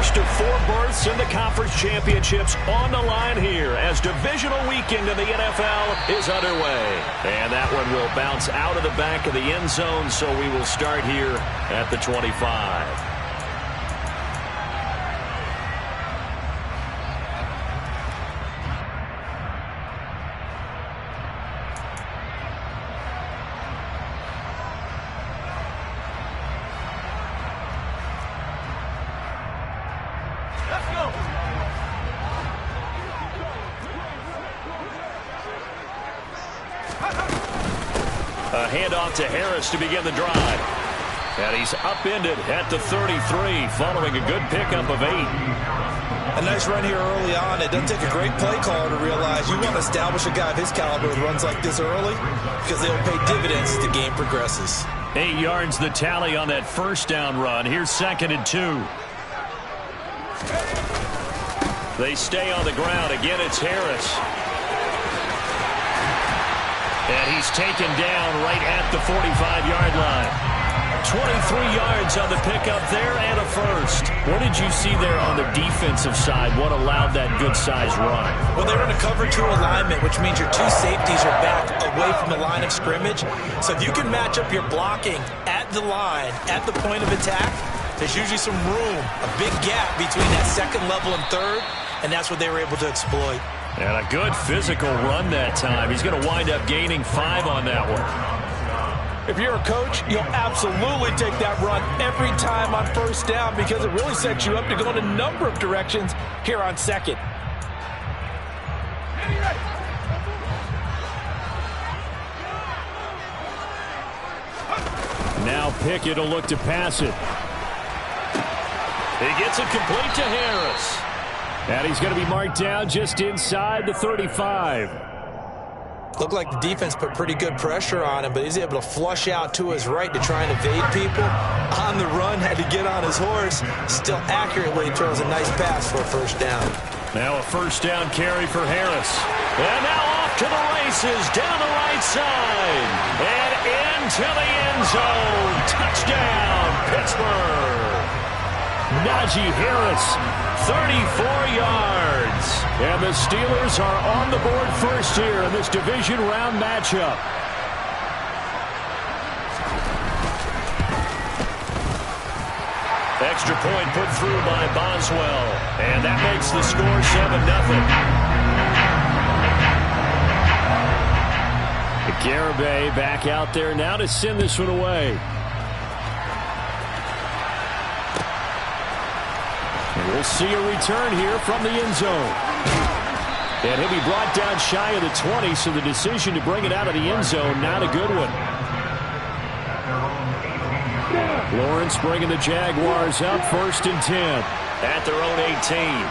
first of 4 berths in the conference championships on the line here as divisional weekend in the NFL is underway. And that one will bounce out of the back of the end zone, so we will start here at the 25. A handoff to Harris to begin the drive. And he's upended at the 33 following a good pickup of 8. A nice run here early on. It doesn't take a great play caller to realize you want to establish a guy of his caliber with runs like this early because they'll pay dividends as the game progresses. 8 yards the tally on that first down run. Here's 2nd and 2. They stay on the ground. Again, it's Harris. And he's taken down right at the 45-yard line. 23 yards on the pickup there and a first. What did you see there on the defensive side? What allowed that good-sized run? Well, they were in a cover 2 alignment, which means your 2 safeties are back away from the line of scrimmage. So if you can match up your blocking at the line, at the point of attack, there's usually some room, a big gap between that second level and third, and that's what they were able to exploit. And a good physical run that time. He's going to wind up gaining 5 on that one. If you're a coach, you'll absolutely take that run every time on first down because it really sets you up to go in a number of directions here on second. Now Pickett will look to pass it. He gets it complete to Harris. And he's going to be marked down just inside the 35. Looked like the defense put pretty good pressure on him, but he's able to flush out to his right to try and evade people. On the run, had to get on his horse. Still accurately throws a nice pass for a first down. Now a first down carry for Harris. And now off to the races down the right side. And into the end zone. Touchdown, Pittsburgh. Najee Harris, 34 yards. And the Steelers are on the board first here in this division round matchup. Extra point put through by Boswell. And that makes the score 7-0. Garibay back out there now to send this one away. We'll see a return here from the end zone. And he'll be brought down shy of the 20, so the decision to bring it out of the end zone, not a good one. Lawrence bringing the Jaguars up 1st and 10 at their own 18.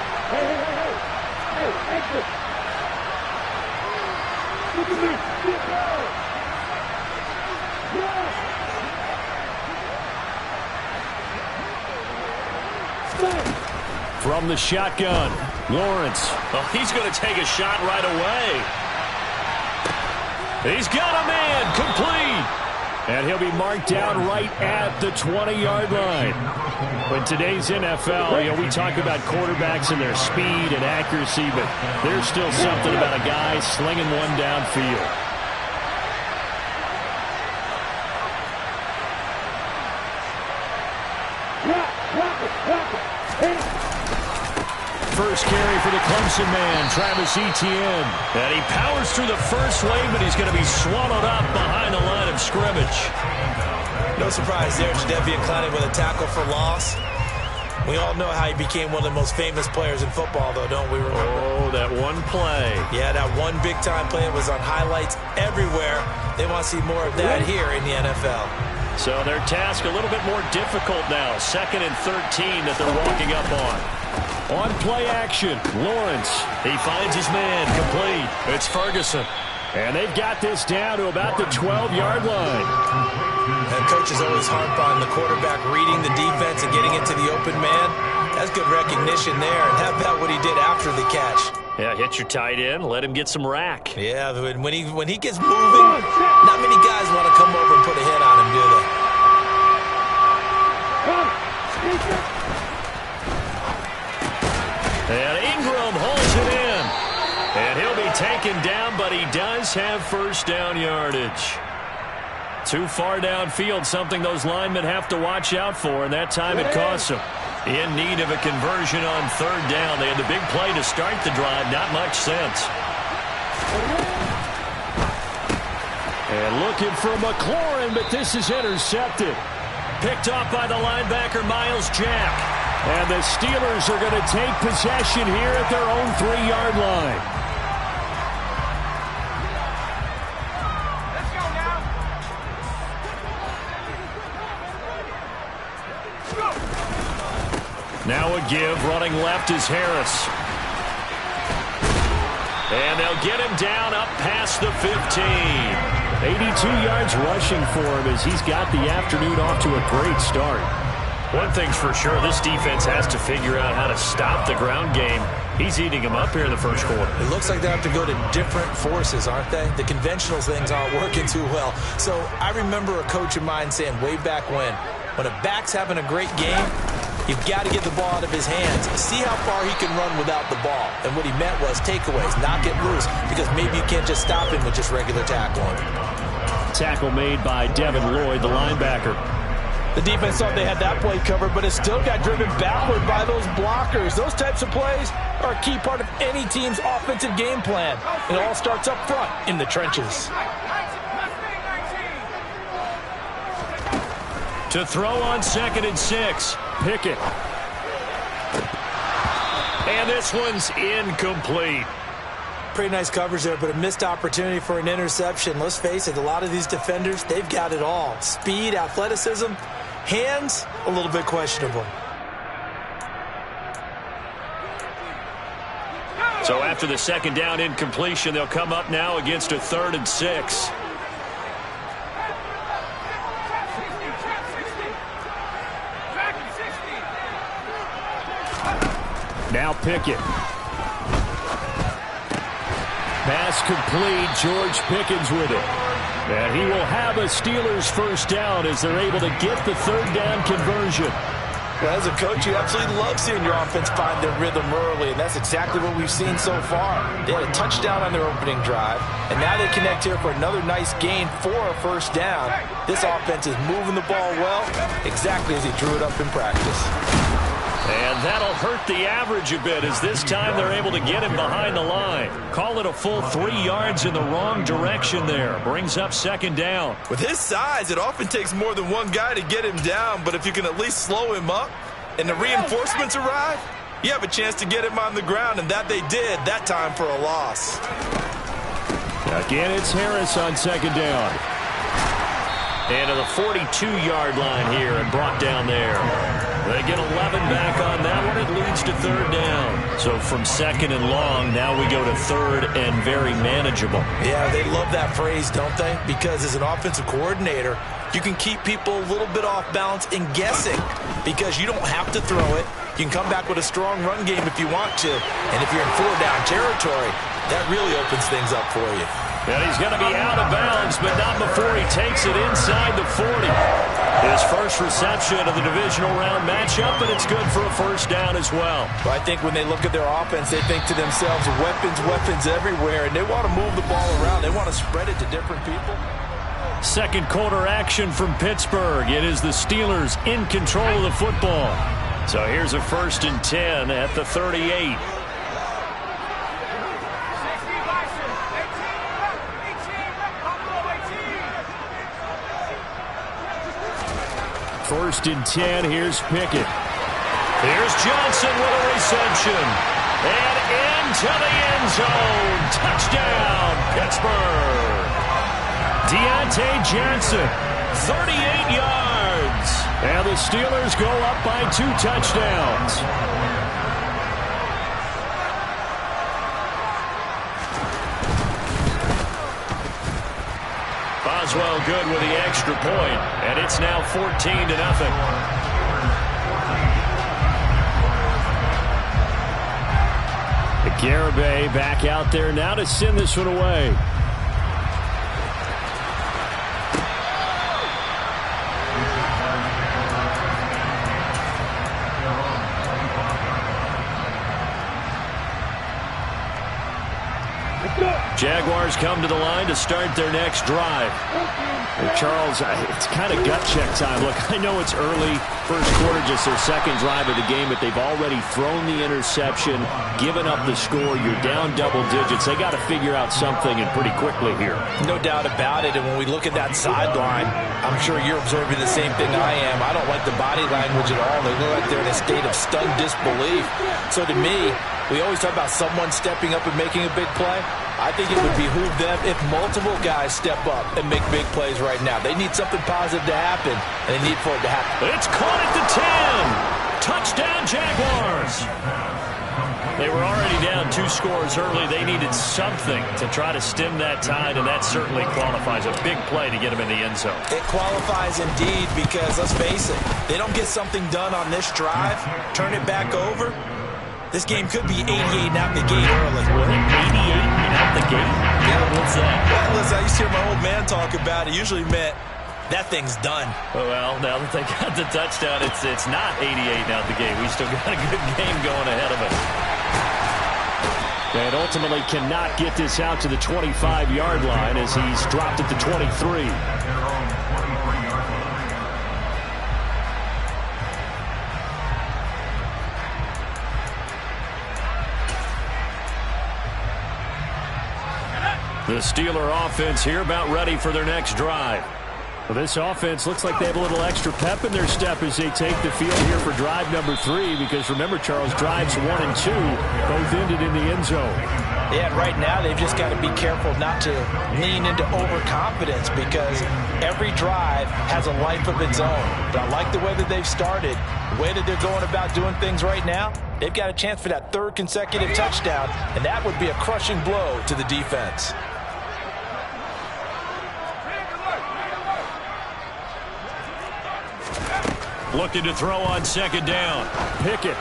From the shotgun, Lawrence. Oh, he's going to take a shot right away. He's got a man, complete. And he'll be marked down right at the 20-yard line. In today's NFL, we talk about quarterbacks and their speed and accuracy, but there's still something about a guy slinging one downfield. First carry for the Clemson man, Travis Etienne. And he powers through the first wave, but he's going to be swallowed up behind the line of scrimmage. No surprise there, Jadeveon Clowney with a tackle for loss. We all know how he became one of the most famous players in football, though, don't we remember? Oh, that one play. Yeah, that one big-time play was on highlights everywhere. They want to see more of that here in the NFL. So their task a little bit more difficult now. 2nd and 13 that they're walking up on. On play action, Lawrence. He finds his man, complete. It's Ferguson. And they've got this down to about the 12-yard line. And coaches always harp on the quarterback reading the defense and getting into the open man. That's good recognition there. And how about what he did after the catch? Yeah, hit your tight end, let him get some rack. Yeah, when he gets moving, not many guys want to come over and put a hit on him, do they? And Ingram holds it in. And he'll be taken down, but he does have first down yardage. Too far downfield, something those linemen have to watch out for, and that time it costs them. In need of a conversion on third down. They had the big play to start the drive. Not much sense. And looking for McLaurin, but this is intercepted. Picked off by the linebacker, Miles Jack. And the Steelers are going to take possession here at their own 3-yard line. Let's go Now now. a give, running left is Harris. And they'll get him down up past the 15. 82 yards rushing for him as he's got the afternoon off to a great start. One thing's for sure, this defense has to figure out how to stop the ground game. He's eating them up here in the first quarter. It looks like they have to go to different forces, aren't they? The conventional things aren't working too well. So I remember a coach of mine saying way back when a back's having a great game, you've got to get the ball out of his hands. See how far he can run without the ball. And what he meant was takeaways, knock it loose, because maybe you can't just stop him with just regular tackling. Tackle made by Devin Lloyd, the linebacker. The defense thought they had that play covered, but it still got driven backward by those blockers. Those types of plays are a key part of any team's offensive game plan. It all starts up front in the trenches. To throw on 2nd and 6. Pickett. And this one's incomplete. Pretty nice coverage there, but a missed opportunity for an interception. Let's face it, a lot of these defenders, they've got it all. Speed, athleticism, hands, a little bit questionable. So after the second down incompletion, they'll come up now against a 3rd and 6. Now Pickett. Pass complete. George Pickens with it. And he will have a Steelers first down as they're able to get the 3rd down conversion. Well, as a coach, you absolutely love seeing your offense find their rhythm early, and that's exactly what we've seen so far. They had a touchdown on their opening drive, and now they connect here for another nice gain for a first down. This offense is moving the ball well, exactly as he drew it up in practice. And that'll hurt the average a bit as this time they're able to get him behind the line. Call it a full 3 yards in the wrong direction there. Brings up 2nd down. With his size, it often takes more than one guy to get him down, but if you can at least slow him up and the reinforcements arrive, you have a chance to get him on the ground, and that they did, that time for a loss. Again, it's Harris on 2nd down. And to the 42-yard line here and brought down there. They get 11 back on that one. It leads to 3rd down. So from 2nd and long, now we go to 3rd and very manageable. Yeah, they love that phrase, don't they? Because as an offensive coordinator, you can keep people a little bit off balance and guessing because you don't have to throw it. You can come back with a strong run game if you want to. And if you're in 4-down territory, that really opens things up for you. And he's going to be out of bounds, but not before he takes it inside the 40. His first reception of the divisional round matchup, and it's good for a first down as well. Well, I think when they look at their offense, they think to themselves, weapons everywhere, and they want to move the ball around. They want to spread it to different people. Second quarter action from Pittsburgh. It is the Steelers in control of the football. So here's a 1st and 10 at the 38. First and 10, here's Pickett. Here's Johnson with a reception. And into the end zone. Touchdown, Pittsburgh. Deontay Johnson, 38 yards. And the Steelers go up by 2 touchdowns. Boswell good with the extra point, and it's now 14-0. Garibay back out there now to send this one away. Jaguars come to the line to start their next drive. Well, Charles, it's kind of gut check time. Look, I know it's early, first quarter, just their second drive of the game, but they've already thrown the interception, given up the score. You're down double digits. They got to figure out something, and pretty quickly here. No doubt about it, and when we look at that sideline, I'm sure you're observing the same thing I am. I don't like the body language at all. They look like they're in a state of stunned disbelief. So to me, we always talk about someone stepping up and making a big play. I think it would behoove them if multiple guys step up and make big plays right now. They need something positive to happen, and they need for it to happen. It's caught at the 10. Touchdown, Jaguars. They were already down 2 scores early. They needed something to try to stem that tide, and that certainly qualifies. A big play to get them in the end zone. It qualifies indeed because, let's face it, they don't get something done on this drive, turn it back over. This game could be 88 and out the gate early. What, 88 and out the gate? Yeah, what's that? Well, listen, I used to hear my old man talk about it. Usually meant that thing's done. Oh, well, now that they got the touchdown, it's not 88 and out the gate. We still got a good game going ahead of us. And ultimately cannot get this out to the 25-yard line as he's dropped at the 23. The Steeler offense here about ready for their next drive. Well, this offense looks like they have a little extra pep in their step as they take the field here for drive number 3, because remember, Charles, drives 1 and 2 both ended in the end zone. Yeah, right now they've just got to be careful not to lean into overconfidence, because every drive has a life of its own. But I like the way that they've started, the way that they're going about doing things right now. They've got a chance for that 3rd consecutive touchdown, and that would be a crushing blow to the defense. Looking to throw on 2nd down. Pickett.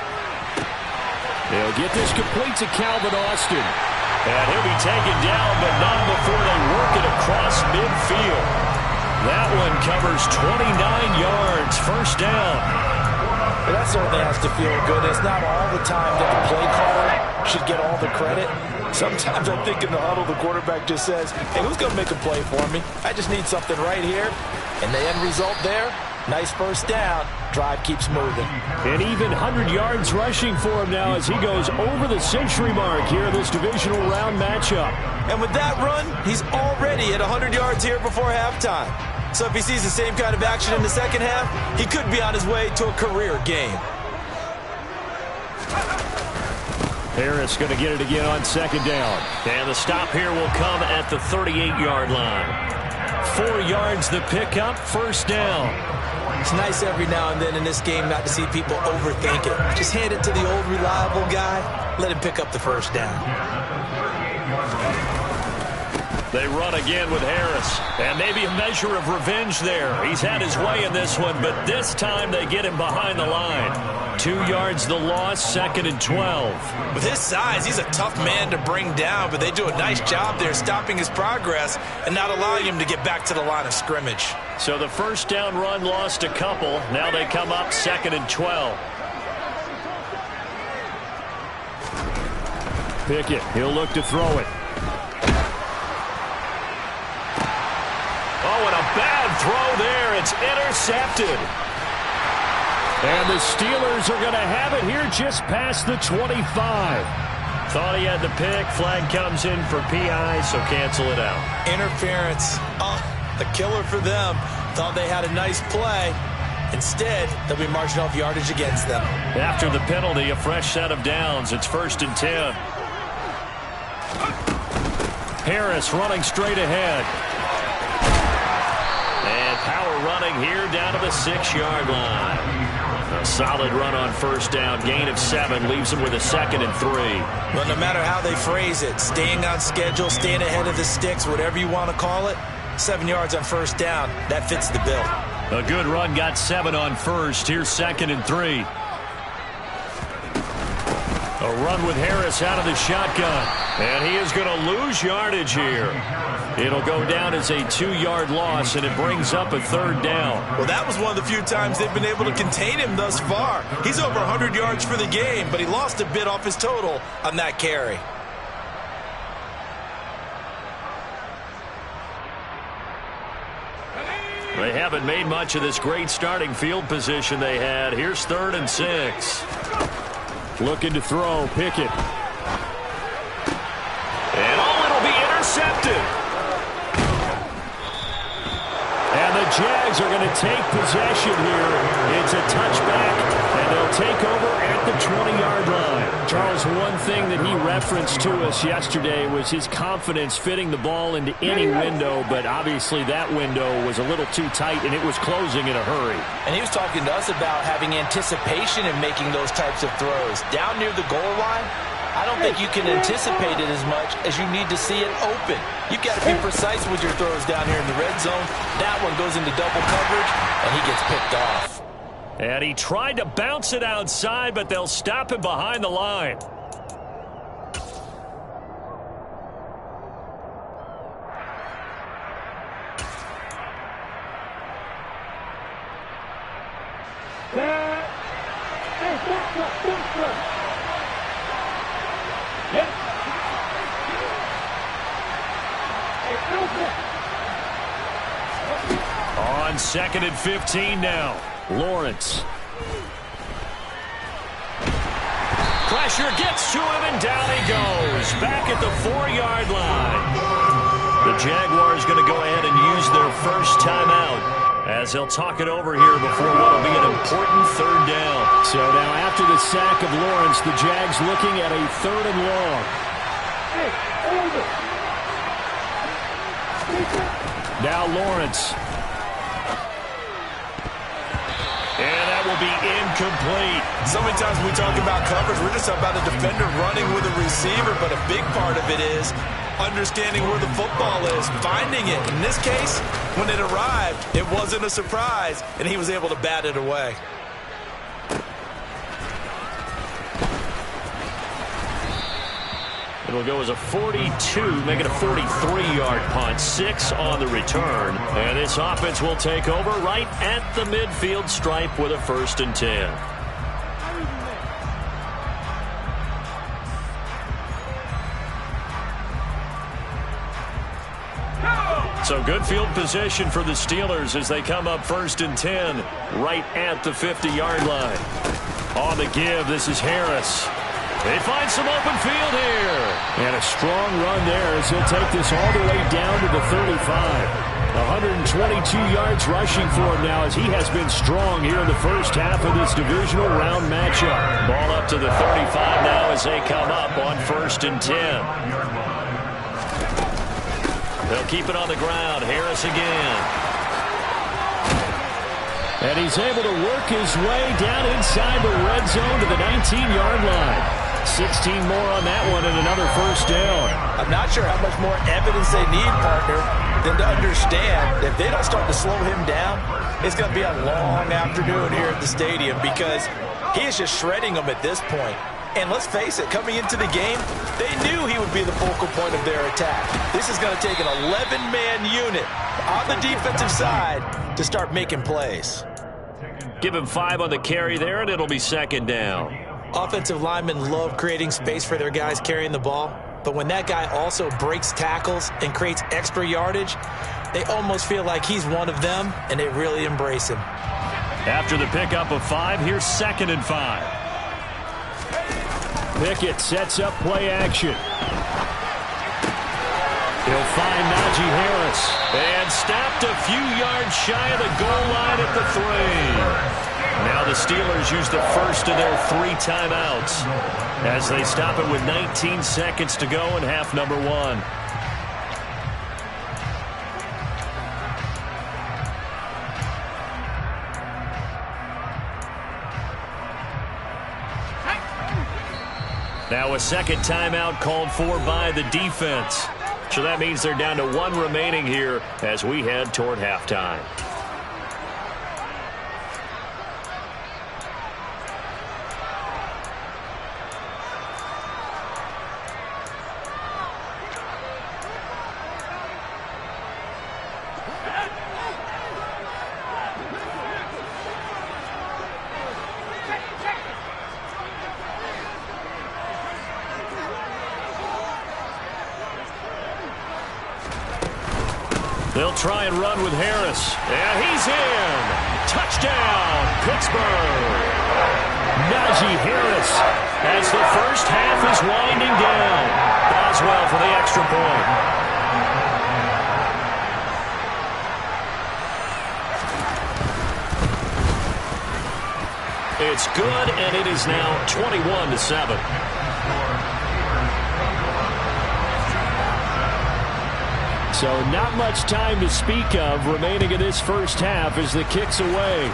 They'll get this complete to Calvin Austin. And he'll be taken down, but not before they work it across midfield. That one covers 29 yards. 1st down. Well, that certainly has to feel good. It's not all the time that the play caller should get all the credit. Sometimes I think in the huddle, the quarterback just says, hey, who's going to make a play for me? I just need something right here. And the end result there, nice 1st down. Drive keeps moving. And even 100 yards rushing for him now as he goes over the century mark here in this divisional round matchup. And with that run, he's already at 100 yards here before halftime. So if he sees the same kind of action in the second half, he could be on his way to a career game. Harris going to get it again on 2nd down. And the stop here will come at the 38-yard line. 4 yards the pickup, 1st down. It's nice every now and then in this game not to see people overthink it. Just hand it to the old reliable guy. Let him pick up the 1st down. They run again with Harris. And maybe a measure of revenge there. He's had his way in this one, but this time they get him behind the line. 2 yards the loss, 2nd and 12. With his size, he's a tough man to bring down, but they do a nice job there stopping his progress and not allowing him to get back to the line of scrimmage. So the 1st down run lost a couple. Now they come up 2nd and 12. Pickett, he'll look to throw it. Oh, and a bad throw there. It's intercepted. And the Steelers are going to have it here just past the 25. Thought he had the pick. Flag comes in for PI, so cancel it out. Interference. Oh, a killer for them. Thought they had a nice play. Instead, they'll be marching off yardage against them. After the penalty, a fresh set of downs. It's 1st and 10. Harris running straight ahead. And power running here down to the 6-yard line. A solid run on 1st down. Gain of 7 leaves them with a 2nd and 3. Well, no matter how they phrase it, staying on schedule, staying ahead of the sticks, whatever you want to call it, 7 yards on 1st down, that fits the bill. A good run, got 7 on 1st. Here's 2nd and 3. A run with Harris out of the shotgun. And he is going to lose yardage here. It'll go down as a 2-yard loss, and it brings up a 3rd down. Well, that was one of the few times they've been able to contain him thus far. He's over 100 yards for the game, but he lost a bit off his total on that carry. They haven't made much of this great starting field position they had. Here's 3rd and 6. Looking to throw. Pickett. And it'll be intercepted. And the Jags are going to take possession here. It's a touchback, and they'll take over at the 20-yard line. Charles, one thing that he referenced to us yesterday was his confidence fitting the ball into any window, but obviously that window was a little too tight, and it was closing in a hurry. And he was talking to us about having anticipation in making those types of throws. Down near the goal line, I don't think you can anticipate it as much as you need to see it open. You've got to be precise with your throws down here in the red zone. That one goes into double coverage, and he gets picked off. And he tried to bounce it outside, but they'll stop him behind the line. On 2nd and 15 now. Lawrence. Pressure gets to him, and down he goes. Back at the 4-yard line. The Jaguars going to go ahead and use their first timeout as they'll talk it over here before what will be an important 3rd down. So now after the sack of Lawrence, the Jags looking at a 3rd and long. Now Lawrence. And that will be incomplete. So many times we talk about coverage, we're just about a defender running with a receiver, but a big part of it is understanding where the football is, finding it. In this case, when it arrived, it wasn't a surprise, and he was able to bat it away. It'll go as a 42, make it a 43-yard punt, 6 on the return. And this offense will take over right at the midfield stripe with a 1st and 10. So good field position for the Steelers as they come up 1st and 10 right at the 50-yard line. On the give, this is Harris. They find some open field here. And a strong run there as he'll take this all the way down to the 35. 122 yards rushing for him now as he has been strong here in the first half of this divisional round matchup. Ball up to the 35 now as they come up on 1st and 10. They'll keep it on the ground. Harris again. And he's able to work his way down inside the red zone to the 19-yard line. 16 more on that one and another 1st down. I'm not sure how much more evidence they need, partner, than to understand that if they don't start to slow him down, it's going to be a long afternoon here at the stadium because he is just shredding them at this point. And let's face it, coming into the game, they knew he would be the focal point of their attack. This is going to take an 11-man unit on the defensive side to start making plays. Give him 5 on the carry there, and it'll be 2nd down. Offensive linemen love creating space for their guys carrying the ball, but when that guy also breaks tackles and creates extra yardage, they almost feel like he's one of them, and they really embrace him. After the pickup of 5, here's 2nd and 5. Pickett sets up play action. He'll find Najee Harris. And stopped a few yards shy of the goal line at the 3. Now the Steelers use the first of their 3 timeouts as they stop it with 19 seconds to go in half number 1. Now a 2nd timeout called for by the defense. So that means they're down to 1 remaining here as we head toward halftime. They'll try and run with Harris. And he's in. Touchdown, Pittsburgh. Najee Harris as the first half is winding down. Boswell for the extra point. It's good, and it is now 21-7. So not much time to speak of remaining in this first half as the kick's away.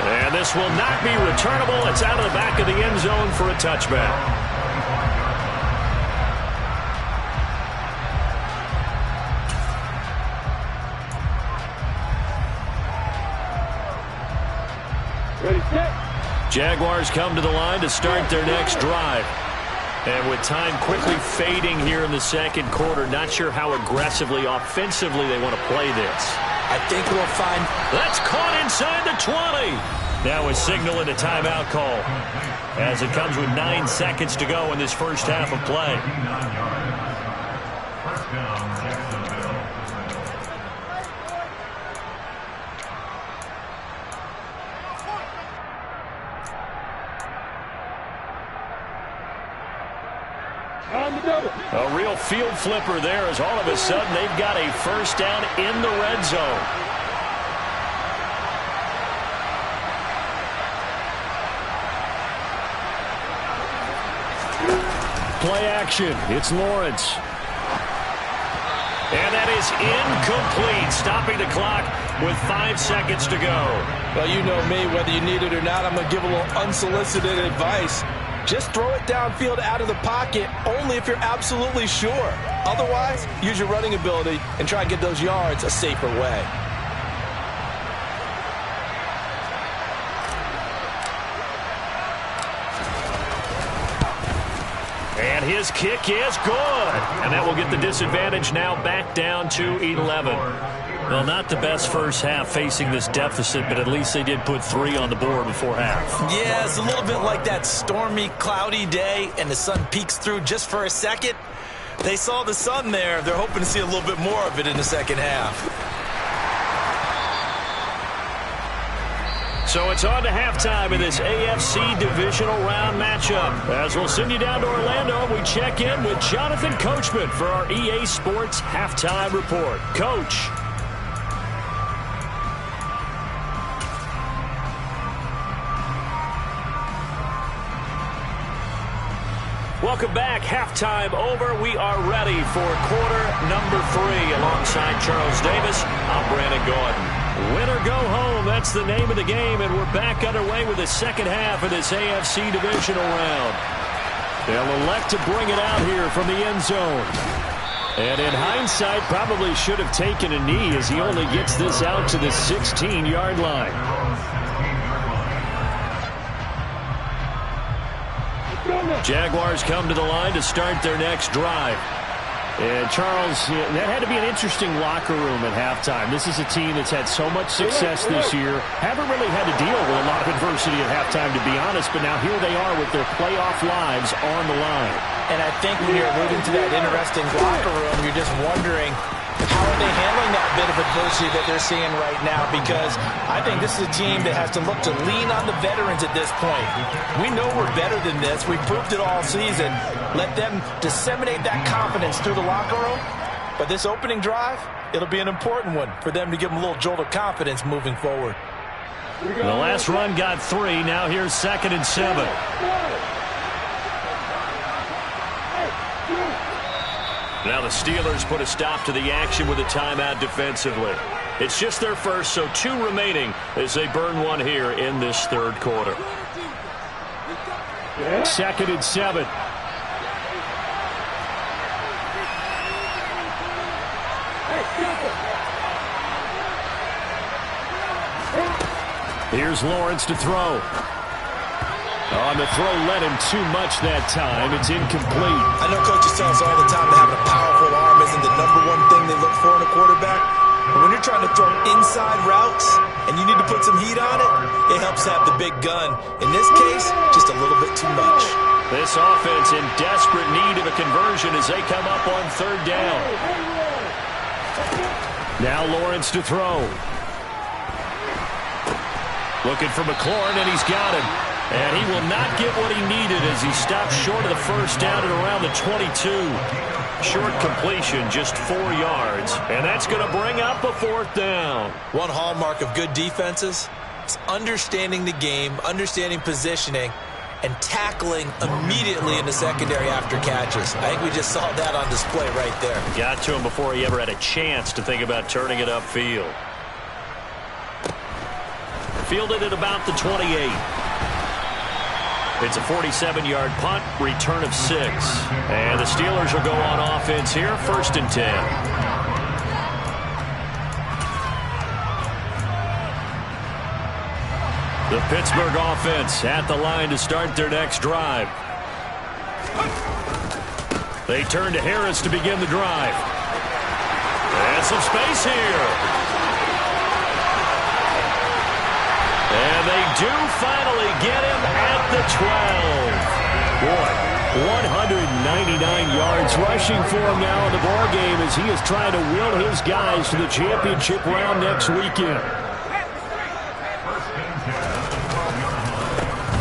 And this will not be returnable. It's out of the back of the end zone for a touchback. Ready, set. Jaguars come to the line to start their next drive. And with time quickly fading here in the second quarter, not sure how aggressively, offensively they want to play this. I think we'll find... That's caught inside the 20. Now a signal and a timeout call as it comes with 9 seconds to go in this first half of play. A real field flipper there as all of a sudden they've got a first down in the red zone. Play action. It's Lawrence. And that is incomplete, stopping the clock with 5 seconds to go. Well, you know me, whether you need it or not, I'm going to give a little unsolicited advice. Just throw it downfield out of the pocket only if you're absolutely sure. Otherwise, use your running ability and try and get those yards a safer way. And his kick is good. And that will get the disadvantage now back down to 11. Well, not the best first half facing this deficit, but at least they did put 3 on the board before half. Yeah, it's a little bit like that stormy, cloudy day, and the sun peeks through just for a second. They saw the sun there. They're hoping to see a little bit more of it in the second half. So it's on to halftime in this AFC divisional round matchup. As we'll send you down to Orlando, we check in with Jonathan Coachman for our EA Sports Halftime Report. Coach. Welcome back. Halftime over. We are ready for quarter number 3. Alongside Charles Davis, I'm Brandon Gordon. Win or go home, that's the name of the game, and we're back underway with the second half of this AFC divisional round. They'll elect to bring it out here from the end zone. And in hindsight, probably should have taken a knee as he only gets this out to the 16-yard line. Jaguars come to the line to start their next drive. And Charles, that had to be an interesting locker room at halftime. This is a team that's had so much success this year. Haven't really had to deal with a lot of adversity at halftime, to be honest. But now here they are with their playoff lives on the line. And I think when you're alluding to that interesting locker room, you're just wondering, how are they handling that bit of adversity that they're seeing right now? Because I think this is a team that has to look to lean on the veterans at this point. We know we're better than this. We've proved it all season. Let them disseminate that confidence through the locker room. But this opening drive, it'll be an important one for them to give them a little jolt of confidence moving forward. The last run got 3. Now here's 2nd and 7. Now the Steelers put a stop to the action with a timeout defensively. It's just their first, so 2 remaining as they burn 1 here in this third quarter. 2nd and 7. Here's Lawrence to throw. On the throw, led him too much that time. It's incomplete. I know coaches tell us all the time that having a powerful arm isn't the #1 thing they look for in a quarterback. But when you're trying to throw inside routes and you need to put some heat on it, it helps have the big gun. In this case, just a little bit too much. This offense in desperate need of a conversion as they come up on 3rd down. Now Lawrence to throw. Looking for McLaurin, and he's got him. And he will not get what he needed as he stops short of the first down at around the 22. Short completion, just 4 yards. And that's going to bring up a 4th down. One hallmark of good defenses is understanding the game, understanding positioning, and tackling immediately in the secondary after catches. I think we just saw that on display right there. Got to him before he ever had a chance to think about turning it upfield. Fielded at about the 28. It's a 47-yard punt, return of 6. And the Steelers will go on offense here, 1st and 10. The Pittsburgh offense at the line to start their next drive. They turn to Harris to begin the drive. And some space here. And they do finally get him at the 12. Boy, 199 yards rushing for him now in the ballgame as he is trying to will his guys to the championship round next weekend.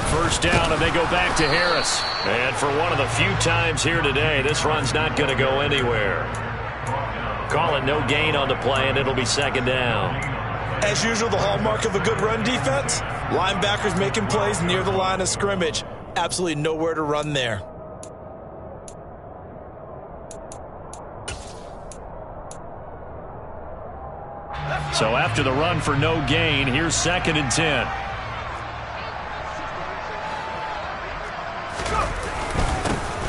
First down, and they go back to Harris. And for one of the few times here today, this run's not going to go anywhere. Call it no gain on the play, and it'll be 2nd down. As usual, the hallmark of a good run defense, linebackers making plays near the line of scrimmage. Absolutely nowhere to run there. So after the run for no gain, here's 2nd and 10.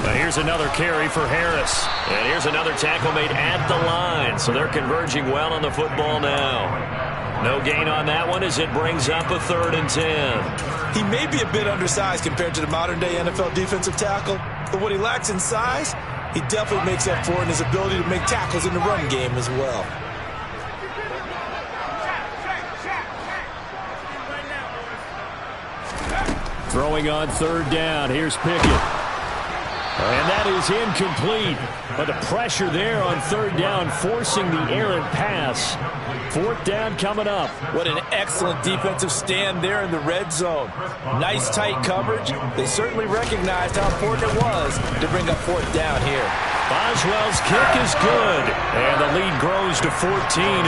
Now here's another carry for Harris. And here's another tackle made at the line. So they're converging well on the football now. No gain on that one as it brings up a 3rd and 10. He may be a bit undersized compared to the modern-day NFL defensive tackle, but what he lacks in size, he definitely makes up for in his ability to make tackles in the run game as well. Throwing on 3rd down. Here's Pickett. And that is incomplete. But the pressure there on 3rd down, forcing the errant pass. 4th down coming up. What an excellent defensive stand there in the red zone. Nice tight coverage. They certainly recognized how important it was to bring up 4th down here. Boswell's kick is good. And the lead grows to 14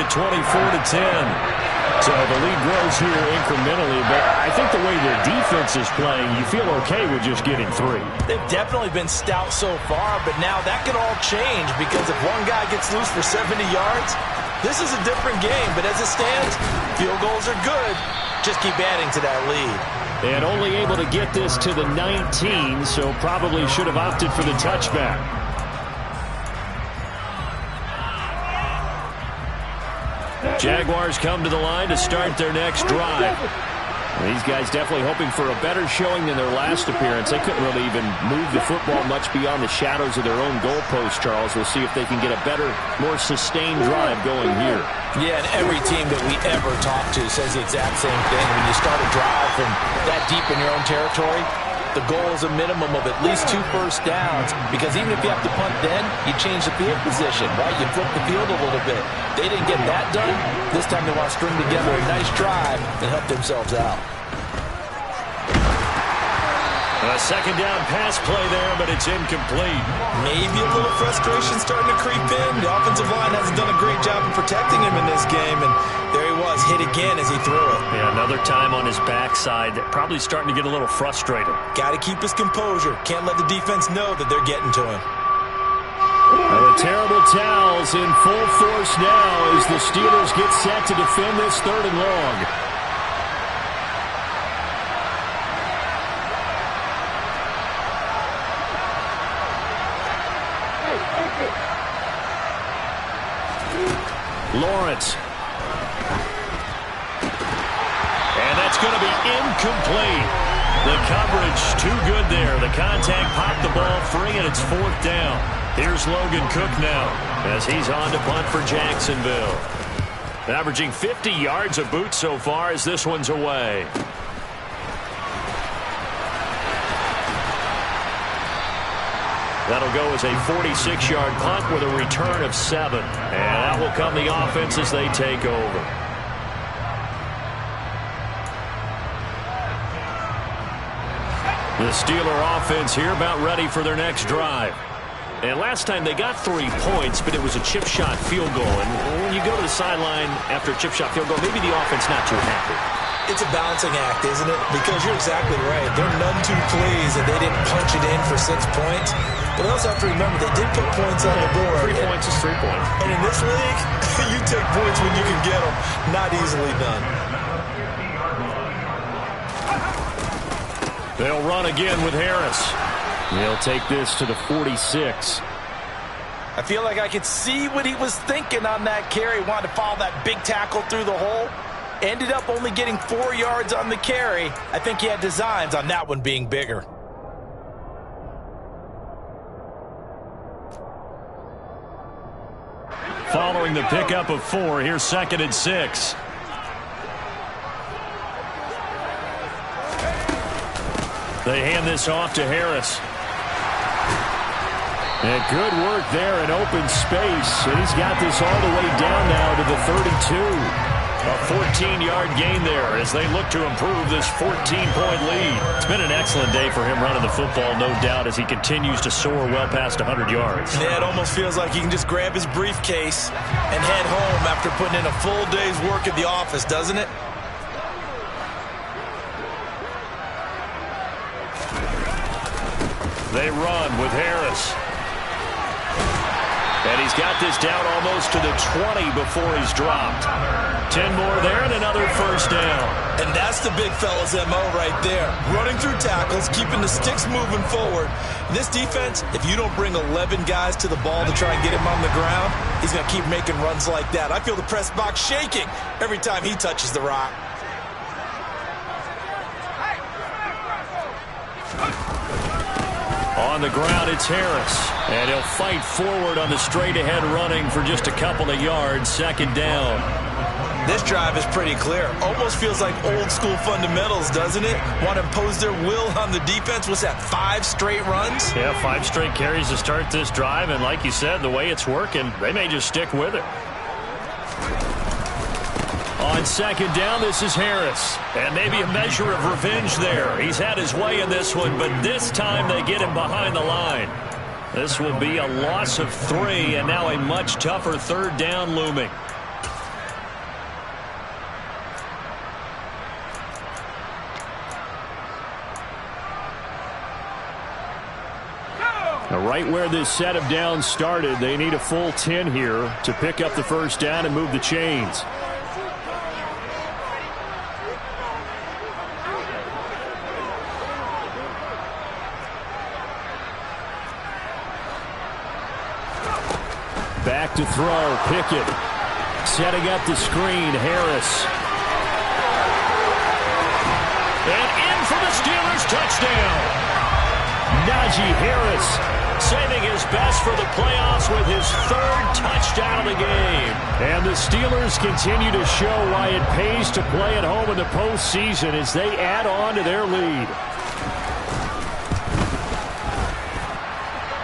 at 24-10. So the lead grows here incrementally, but I think the way their defense is playing, you feel okay with just getting 3. They've definitely been stout so far, but now that could all change because if one guy gets loose for 70 yards, this is a different game. But as it stands, field goals are good. Just keep adding to that lead. And only able to get this to the 19, so probably should have opted for the touchback. Jaguars come to the line to start their next drive. These guys definitely hoping for a better showing than their last appearance. They couldn't really even move the football much beyond the shadows of their own goalpost, Charles. We'll see if they can get a better, more sustained drive going here. Yeah, and every team that we ever talk to says the exact same thing. When you start a drive from that deep in your own territory, the goal is a minimum of at least 2 first downs, because even if you have to punt then, you change the field position, right? You flip the field a little bit. They didn't get that done. This time they want to string together a nice drive and help themselves out. A 2nd down pass play there, but it's incomplete. Maybe a little frustration starting to creep in. The offensive line hasn't done a great job of protecting him in this game, and there he was, hit again as he threw it. Yeah, another time on his backside, probably starting to get a little frustrated. Got to keep his composure. Can't let the defense know that they're getting to him. And the terrible towels in full force now as the Steelers get set to defend this 3rd and long. Lawrence. And that's going to be incomplete. The coverage too good there. The contact popped the ball free, and it's 4th down. Here's Logan Cook now as he's on to punt for Jacksonville. Averaging 50 yards a boot so far as this one's away. That'll go as a 46-yard punt with a return of 7. And out will come the offense as they take over. The Steeler offense here about ready for their next drive. And last time they got 3 points, but it was a chip shot field goal. And when you go to the sideline after a chip shot field goal, maybe the offense not too happy. It's a balancing act, isn't it? Because you're exactly right. They're none too pleased that they didn't punch it in for 6 points. But I also have to remember they did put points on the board. 3 points is 3 points. And in this league, you take points when you can get them. Not easily done. They'll run again with Harris. They'll take this to the 46. I feel like I could see what he was thinking on that carry. Wanted to follow that big tackle through the hole. Ended up only getting 4 yards on the carry. I think he had designs on that one being bigger. Following the pickup of 4, here's 2nd and 6. They hand this off to Harris. And good work there in open space. And he's got this all the way down now to the 32. A 14-yard gain there as they look to improve this 14-point lead. It's been an excellent day for him running the football, no doubt, as he continues to soar well past 100 yards. Yeah, it almost feels like he can just grab his briefcase and head home after putting in a full day's work at the office, doesn't it? They run with Harris. And he's got this down almost to the 20 before he's dropped. 10 more there and another first down. And that's the big fella's MO right there. Running through tackles, keeping the sticks moving forward. This defense, if you don't bring 11 guys to the ball to try and get him on the ground, he's going to keep making runs like that. I feel the press box shaking every time he touches the rock. On the ground, it's Harris. And he'll fight forward on the straight-ahead running for just a couple of yards. 2nd down. This drive is pretty clear. Almost feels like old-school fundamentals, doesn't it? Want to impose their will on the defense. What's that, 5 straight runs? Yeah, 5 straight carries to start this drive. And like you said, the way it's working, they may just stick with it. On 2nd down, this is Harris. And maybe a measure of revenge there. He's had his way in this one, but this time they get him behind the line. This will be a loss of 3, and now a much tougher 3rd down looming. Now, right where this set of downs started, they need a full 10 here to pick up the first down and move the chains. Back to throw, Pickett. Setting up the screen, Harris. And in for the Steelers, touchdown. Najee Harris saving his best for the playoffs with his 3rd touchdown of the game. And the Steelers continue to show why it pays to play at home in the postseason as they add on to their lead.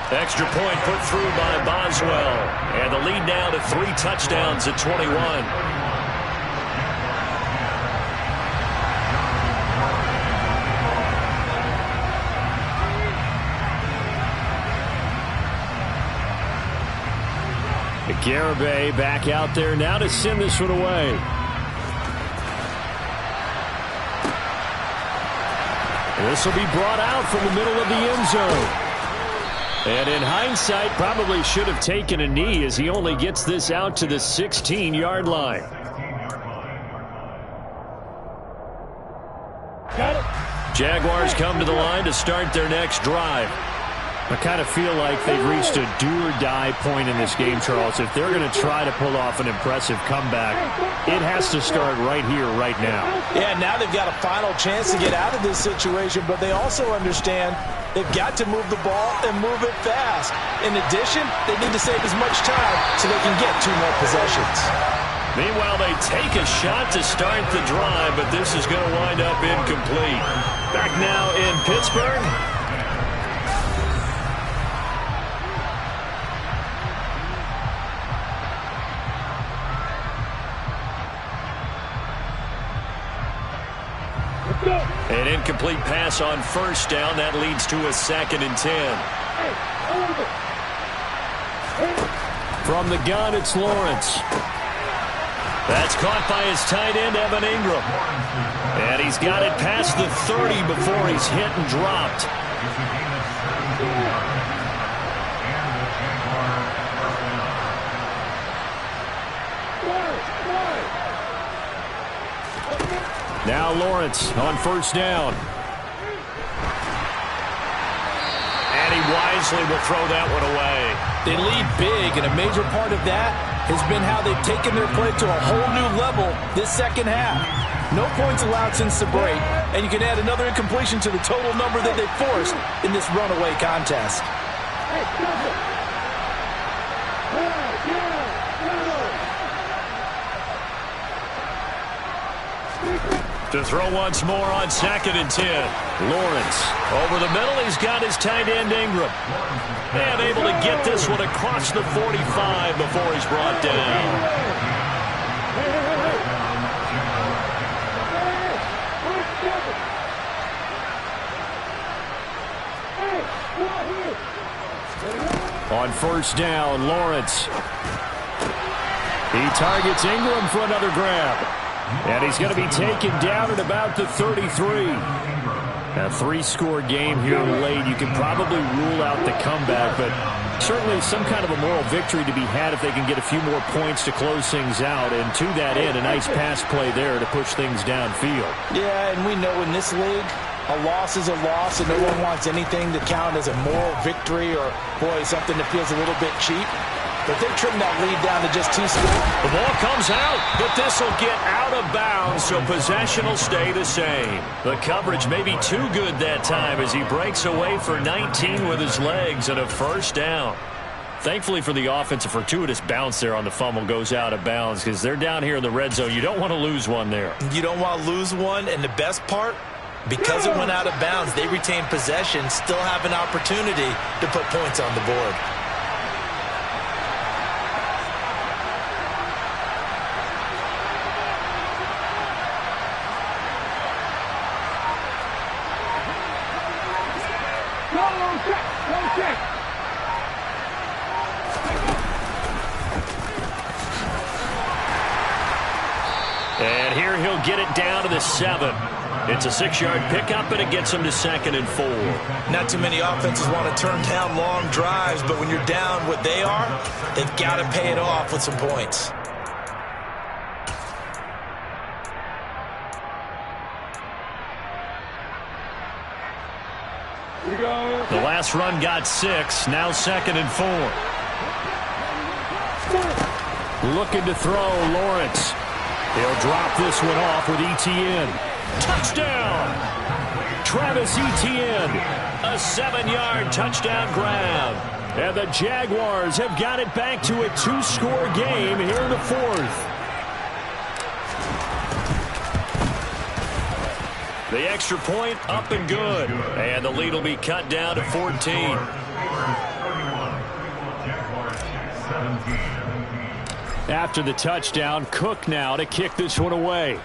Extra point put through by Boswell. And the lead now to 3 touchdowns at 21. Garibay back out there now to send this one away. This will be brought out from the middle of the end zone. And in hindsight, probably should have taken a knee as he only gets this out to the 16-yard line. Jaguars come to the line to start their next drive. I kind of feel like they've reached a do-or-die point in this game, Charles. If they're going to try to pull off an impressive comeback, it has to start right here, right now. Yeah, now they've got a final chance to get out of this situation, but they also understand they've got to move the ball and move it fast. In addition, they need to save as much time so they can get 2 more possessions. Meanwhile, they take a shot to start the drive, but this is going to wind up incomplete. Back now in Pittsburgh. An incomplete pass on first down. That leads to a 2nd and 10. From the gun, it's Lawrence. That's caught by his tight end, Evan Ingram. And he's got it past the 30 before he's hit and dropped. Now Lawrence on first down. And he wisely will throw that one away. They lead big, and a major part of that has been how they've taken their play to a whole new level this second half. No points allowed since the break, and you can add another incompletion to the total number that they forced in this runaway contest. To throw once more on 2nd and 10. Lawrence. Over the middle, he's got his tight end, Ingram. And able to get this one across the 45 before he's brought down. On first down, Lawrence. He targets Ingram for another grab. And he's going to be taken down at about the 33. A 3-score game here late. You can probably rule out the comeback, but certainly some kind of a moral victory to be had if they can get a few more points to close things out. And to that end, a nice pass play there to push things downfield. Yeah, and we know in this league, a loss is a loss, and no one wants anything to count as a moral victory or, boy, something that feels a little bit cheap. But they trimmed that lead down to just 2 scores. The ball comes out, but this will get out of bounds, so possession will stay the same. The coverage may be too good that time as he breaks away for 19 with his legs and a first down. Thankfully for the offense, a fortuitous bounce there on the fumble goes out of bounds because they're down here in the red zone. You don't want to lose one there. You don't want to lose one, and the best part, because it went out of bounds, they retain possession, still have an opportunity to put points on the board. And here he'll get it down to the 7. It's a 6-yard pickup, and it gets him to 2nd and 4. Not too many offenses want to turn down long drives, but when you're down what they are, they've got to pay it off with some points. The last run got 6, now 2nd and 4. Looking to throw, Lawrence. He'll drop this one off with Etienne. Touchdown! Travis Etienne, a 7-yard touchdown grab. And the Jaguars have got it back to a 2-score game here in the 4th. The extra point up and good. And the lead will be cut down to 14. After the touchdown, Cook now to kick this one away.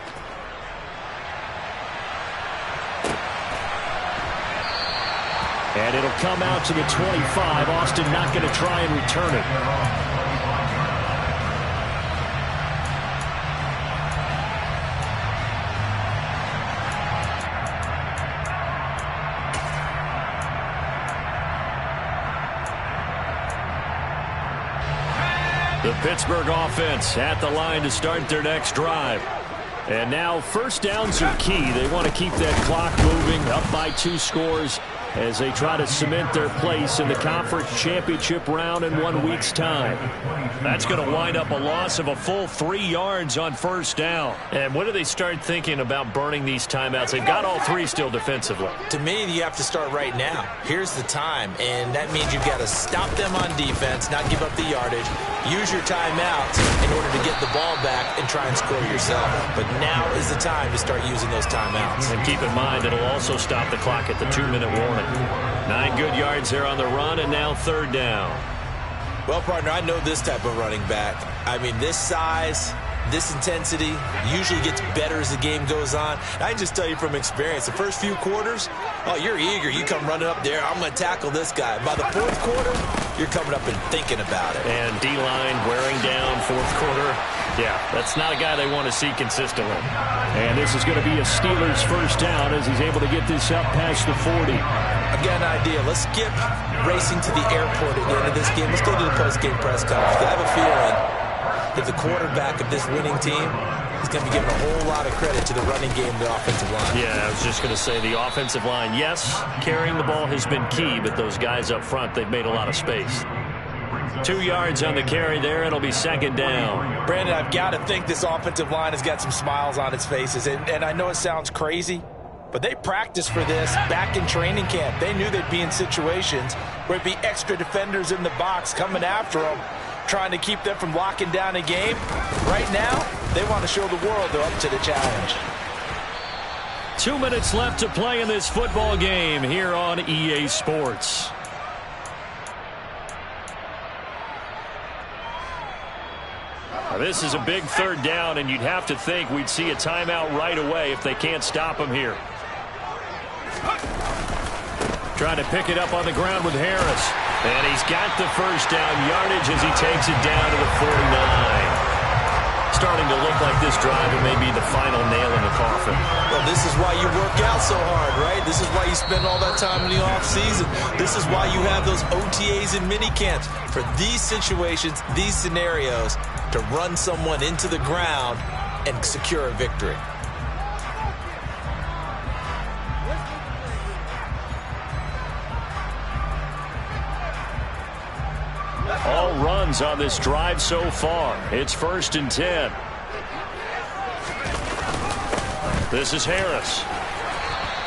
And it'll come out to the 25. Austin not going to try and return it. The Pittsburgh offense at the line to start their next drive. And now first downs are key. They want to keep that clock moving, up by 2 scores as they try to cement their place in the conference championship round in 1 week's time. That's going to wind up a loss of a full 3 yards on first down. And when do they start thinking about burning these timeouts? They've got all 3 still defensively. To me, you have to start right now. Here's the time, and that means you've got to stop them on defense, not give up the yardage, use your timeouts in order to get the ball back and try and score yourself. But now is the time to start using those timeouts. And keep in mind, it'll also stop the clock at the 2-minute warning. 9 good yards there on the run, and now 3rd down. Well, partner, I know this type of running back. I mean, this size, this intensity usually gets better as the game goes on. I can just tell you from experience, the first few quarters, oh, you're eager. You come running up there, I'm going to tackle this guy. By the fourth quarter, you're coming up and thinking about it. And D-line wearing down fourth quarter. Yeah, that's not a guy they want to see consistently. And this is going to be a Steelers first down as he's able to get this up past the 40. I've got an idea. Let's skip racing to the airport at the end of this game. Let's go to the post-game press conference. I have a feeling that the quarterback of this winning team is going to be giving a whole lot of credit to the running game, the offensive line. Yeah, I was just going to say the offensive line, yes, carrying the ball has been key, but those guys up front, they've made a lot of space. 2 yards on the carry there. It'll be second down. Brandon, I've got to think this offensive line has got some smiles on its faces. And I know it sounds crazy, but they practiced for this back in training camp. They knew they'd be in situations where it'd be extra defenders in the box coming after them, trying to keep them from locking down a game. Right now, they want to show the world they're up to the challenge. 2 minutes left to play in this football game here on EA Sports. This is a big third down, and you'd have to think we'd see a timeout right away if they can't stop him here. Trying to pick it up on the ground with Harris. And he's got the first down yardage as he takes it down to the 49. Starting to look like this drive may be the final nail in the coffin. Well, this is why you work out so hard, right? This is why you spend all that time in the offseason. This is why you have those OTAs and mini camps. For these situations, these scenarios, to run someone into the ground and secure a victory. All runs on this drive so far. It's 1st and 10. This is Harris.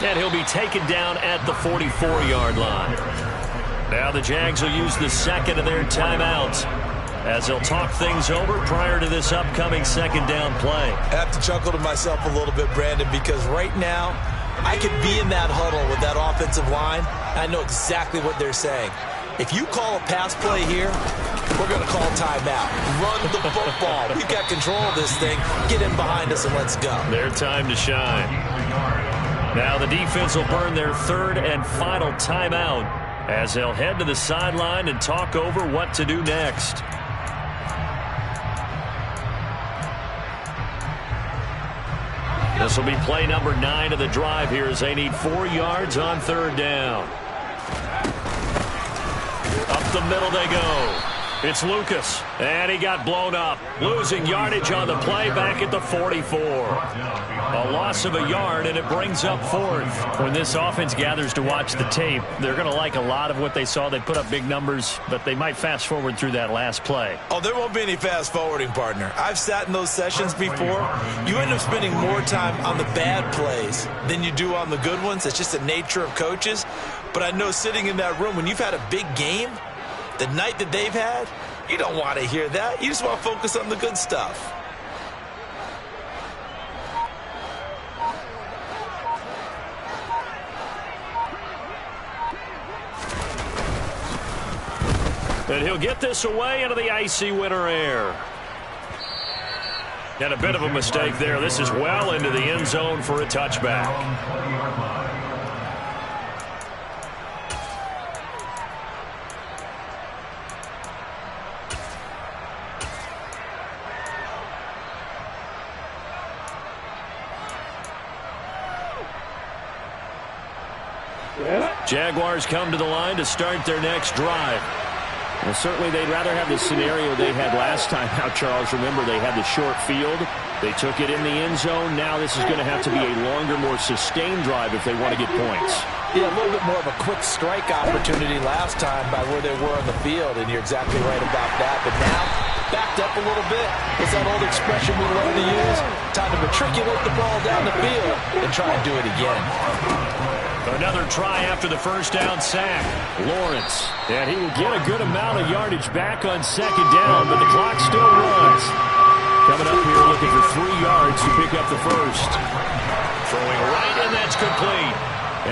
And he'll be taken down at the 44-yard line. Now the Jags will use the second of their timeouts as they'll talk things over prior to this upcoming second down play. I have to chuckle to myself a little bit, Brandon, because right now I could be in that huddle with that offensive line. I know exactly what they're saying. If you call a pass play here, we're going to call timeout. Run the football. We've got control of this thing. Get in behind us and let's go. Their time to shine. Now the defense will burn their third and final timeout as they'll head to the sideline and talk over what to do next. This will be play number 9 of the drive here as they need 4 yards on third down. Up the middle they go. It's Lucas, and he got blown up. Losing yardage on the play back at the 44. A loss of a yard, and it brings up 4th. When this offense gathers to watch the tape, they're going to like a lot of what they saw. They put up big numbers, but they might fast forward through that last play. Oh, there won't be any fast forwarding, partner. I've sat in those sessions before. You end up spending more time on the bad plays than you do on the good ones. It's just the nature of coaches. But I know sitting in that room, when you've had a big game, the night that they've had, you don't want to hear that. You just want to focus on the good stuff. And he'll get this away into the icy winter air. And a bit of a mistake there. This is well into the end zone for a touchback. Jaguars come to the line to start their next drive. Well, certainly they'd rather have the scenario they had last time out, Charles. Remember, they had the short field. They took it in the end zone. Now this is going to have to be a longer, more sustained drive if they want to get points. Yeah, a little bit more of a quick strike opportunity last time by where they were on the field, and you're exactly right about that. But now, backed up a little bit. It's that old expression we love to use. Time to matriculate the ball down the field and try and do it again. Another try after the first down sack. Lawrence. And he will get a good amount of yardage back on second down, but the clock still runs. Coming up here looking for 3 yards to pick up the first. Throwing right, and that's complete.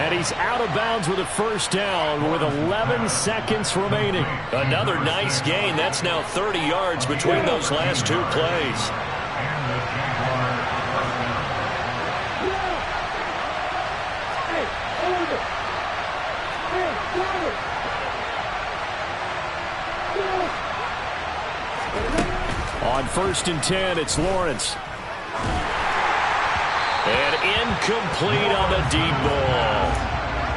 And he's out of bounds with a first down with 11 seconds remaining. Another nice gain. That's now 30 yards between those last 2 plays. On 1st and 10, it's Lawrence. And incomplete on the deep ball.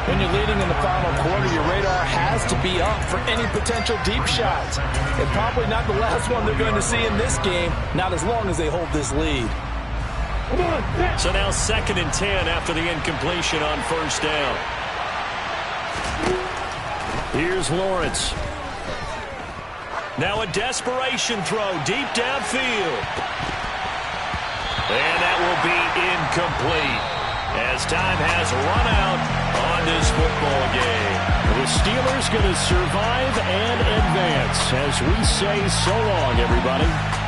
When you're leading in the final quarter, your radar has to be up for any potential deep shots. And probably not the last one they're going to see in this game, not as long as they hold this lead. So now 2nd and 10 after the incompletion on 1st down. Here's Lawrence. Now a desperation throw deep downfield. And that will be incomplete as time has run out on this football game. The Steelers going to survive and advance as we say so long, everybody.